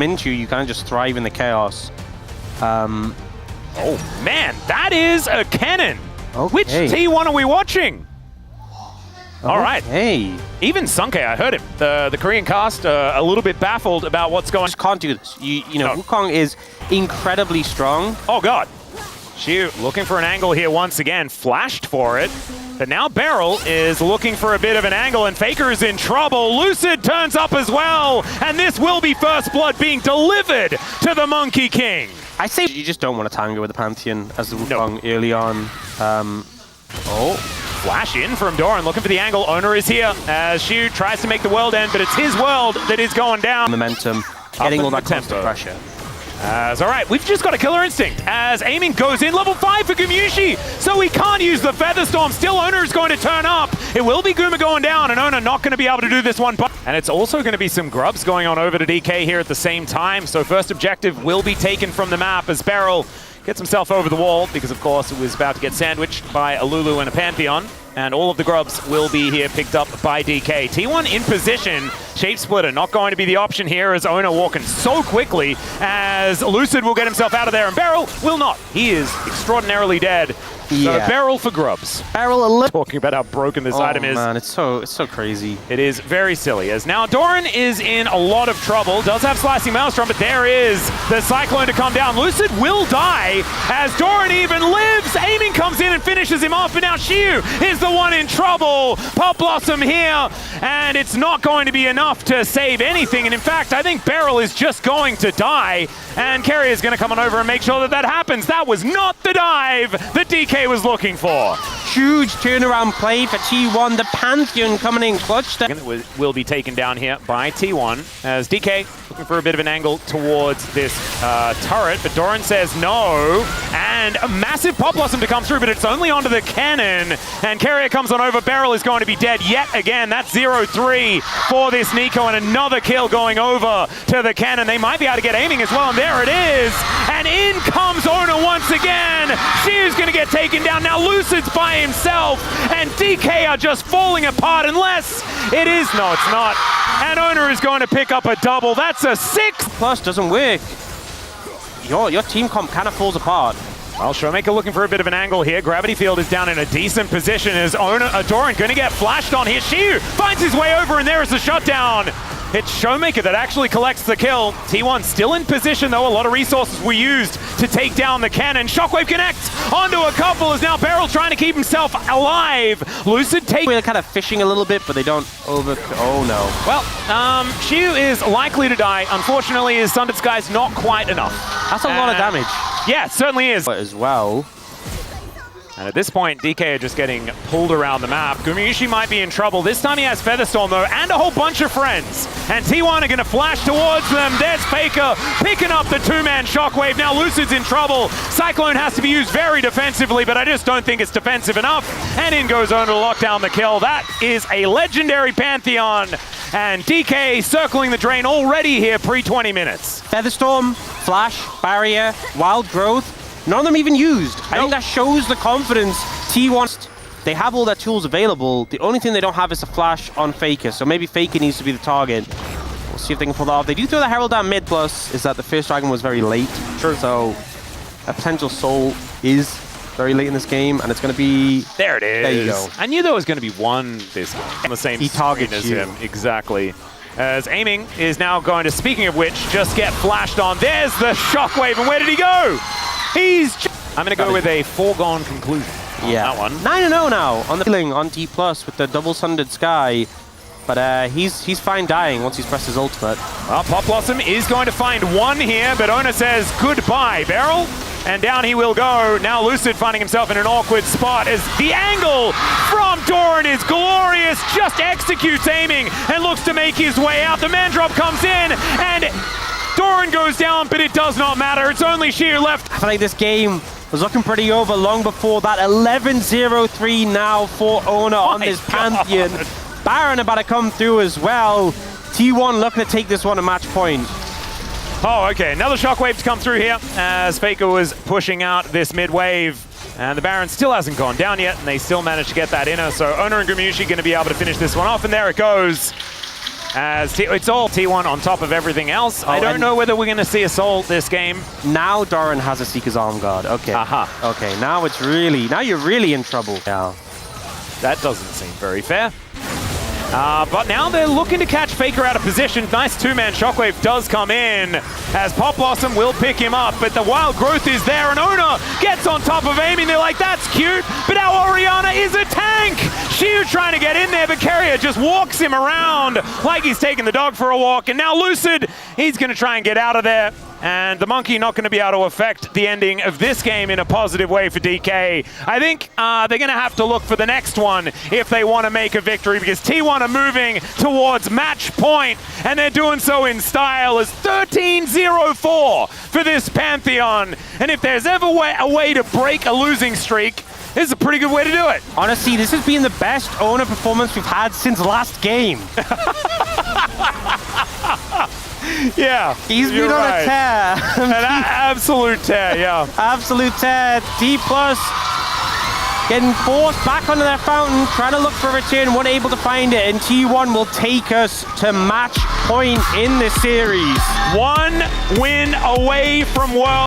into, you kind of just thrive in the chaos. Oh man, that is a cannon. Okay. Which T1 are we watching? All right. Hey. Even Sunke, I heard him. The Korean cast a little bit baffled about what's going on. Just can't do this. You know, Wukong is incredibly strong. Oh god. Xiu looking for an angle here once again, flashed for it. But now Beryl is looking for a bit of an angle, and Faker is in trouble. Lucid turns up as well, and this will be first blood being delivered to the Monkey King. I say you just don't want to tango with the Pantheon as the Wukong early on. Flash in from Doran, looking for the angle. Owner is here as Xiu tries to make the world end, but it's his world that is going down. Momentum, getting all that constant pressure. All right, we've just got a killer instinct as aiming goes in. Level 5 for Gumyushi, so we can't use the Featherstorm. Still, Owner is going to turn up. It will be Guma going down, and Owner not going to be able to do this one. And it's also going to be some grubs going on over to DK here at the same time. So first objective will be taken from the map as Beryl gets himself over the wall because, of course, it was about to get sandwiched by a Lulu and a Pantheon. And all of the grubs will be here picked up by DK. T1 in position. Shape Splitter not going to be the option here as Owner walking so quickly as Lucid will get himself out of there and Beryl will not. He is extraordinarily dead. So Beryl for grubs. Beryl talking about how broken this item is. Oh man, it's so crazy. It is very silly as now Doran is in a lot of trouble. Does have Slicing Maelstrom, but there is the Cyclone to come down. Lucid will die as Doran even lives. Aiming comes in and finishes him off, but now Xiu is the one in trouble. Pop Blossom here, and it's not going to be enough to save anything. And in fact, I think Beryl is just going to die, and Kerry is going to come on over and make sure that that happens. That was not the dive that DK was looking for. Huge turnaround play for T1. The Pantheon coming in clutch. It will be taken down here by T1 as DK looking for a bit of an angle towards this turret, but Doran says no, and a massive Pop Blossom to come through, but it's only onto the cannon, and Carrier comes on over. Beryl is going to be dead yet again. That's 0-3 for this Nico, and another kill going over to the cannon. They might be able to get aiming as well, and there it is, and in comes Owner once again. Xiu's going to get taken down. Now Lucid's by himself, and DK are just falling apart unless it is. No, it's not. And Owner is going to pick up a double. That's a 6. + doesn't work. Your team comp kind of falls apart. Well, Showmaker looking for a bit of an angle here. Gravity Field is down in a decent position as Doran going to get flashed on here. Xiu finds his way over, and there is the shutdown. It's Showmaker that actually collects the kill. T1 still in position, though. A lot of resources were used to take down the cannon. Shockwave connects onto a couple as now Beryl trying to keep himself alive. Lucid take... They're kind of fishing a little bit, but they don't over... Oh, no. Well, Xiu is likely to die. Unfortunately, his Sundered Sky's not quite enough. That's a lot of damage. Yeah, it certainly is. As well. And at this point, DK are just getting pulled around the map. Gumyushi might be in trouble. This time he has Featherstorm, though, and a whole bunch of friends. And T1 are going to flash towards them. There's Faker picking up the two-man Shockwave. Now Lucid's in trouble. Cyclone has to be used very defensively, but I just don't think it's defensive enough. And in goes Owner to lock down the kill. That is a legendary Pantheon. And DK circling the drain already here pre-20 minutes. Featherstorm, Flash, Barrier, Wild Growth. None of them even used. I think that shows the confidence T1. They have all their tools available. The only thing they don't have is a flash on Faker, so maybe Faker needs to be the target. We'll see if they can pull that off. They do throw the Herald down mid, plus is that the first dragon was very late. True. So a potential soul is very late in this game, and it's going to be... There it is. There you go. I knew there was going to be one this game on the same screen as him. Exactly. As aiming is now going to, speaking of which, just get flashed on. There's the Shockwave, and where did he go? I'm going to go with a foregone conclusion on that one. 9-0 now on the feeling on DPlus with the double Sundered Sky. But he's fine dying once he's pressed his ultimate. Well, Pop Blossom is going to find one here, but Owner says goodbye, Beryl. And down he will go. Now Lucid finding himself in an awkward spot as the angle from Doran is glorious. Just executes aiming and looks to make his way out. The man drop comes in and Doran goes down, but it does not matter. It's only Xiu left. I feel like this game was looking pretty over long before that. 11-0-3 now for Owner on this Pantheon. Baron about to come through as well. T1 looking to take this one to match point. Oh, okay. Another Shockwave to come through here as Faker was pushing out this mid-wave. And the Baron still hasn't gone down yet, and they still managed to get that inner. So Owner and Gumyushi going to be able to finish this one off, and there it goes. As it's all T1 on top of everything else. I don't know whether we're going to see Assault this game. Now Doran has a Seeker's Arm Guard. Okay. Aha. Okay, now you're really in trouble. Yeah. That doesn't seem very fair. But now they're looking to catch Faker out of position. Nice two-man Shockwave does come in as Pop Blossom will pick him up, but the Wild Growth is there and Ona gets on top of Amy. They're like, that's cute, but our Orianna is a tank. Shiu trying to get in there, but Carrier just walks him around like he's taking the dog for a walk. And now Lucid, he's going to try and get out of there. And the Monkey not going to be able to affect the ending of this game in a positive way for DK. I think they're going to have to look for the next one if they want to make a victory, because T1 are moving towards match point, and they're doing so in style as 13-0-4 for this Pantheon. And if there's ever a way to break a losing streak, this is a pretty good way to do it. Honestly, this has been the best owner performance we've had since last game. Yeah, he's been on a tear. An absolute tear, yeah. Absolute tear. DPlus getting forced back onto their fountain, trying to look for a return, weren't able to find it, and T1 will take us to match point in this series. One win away from World.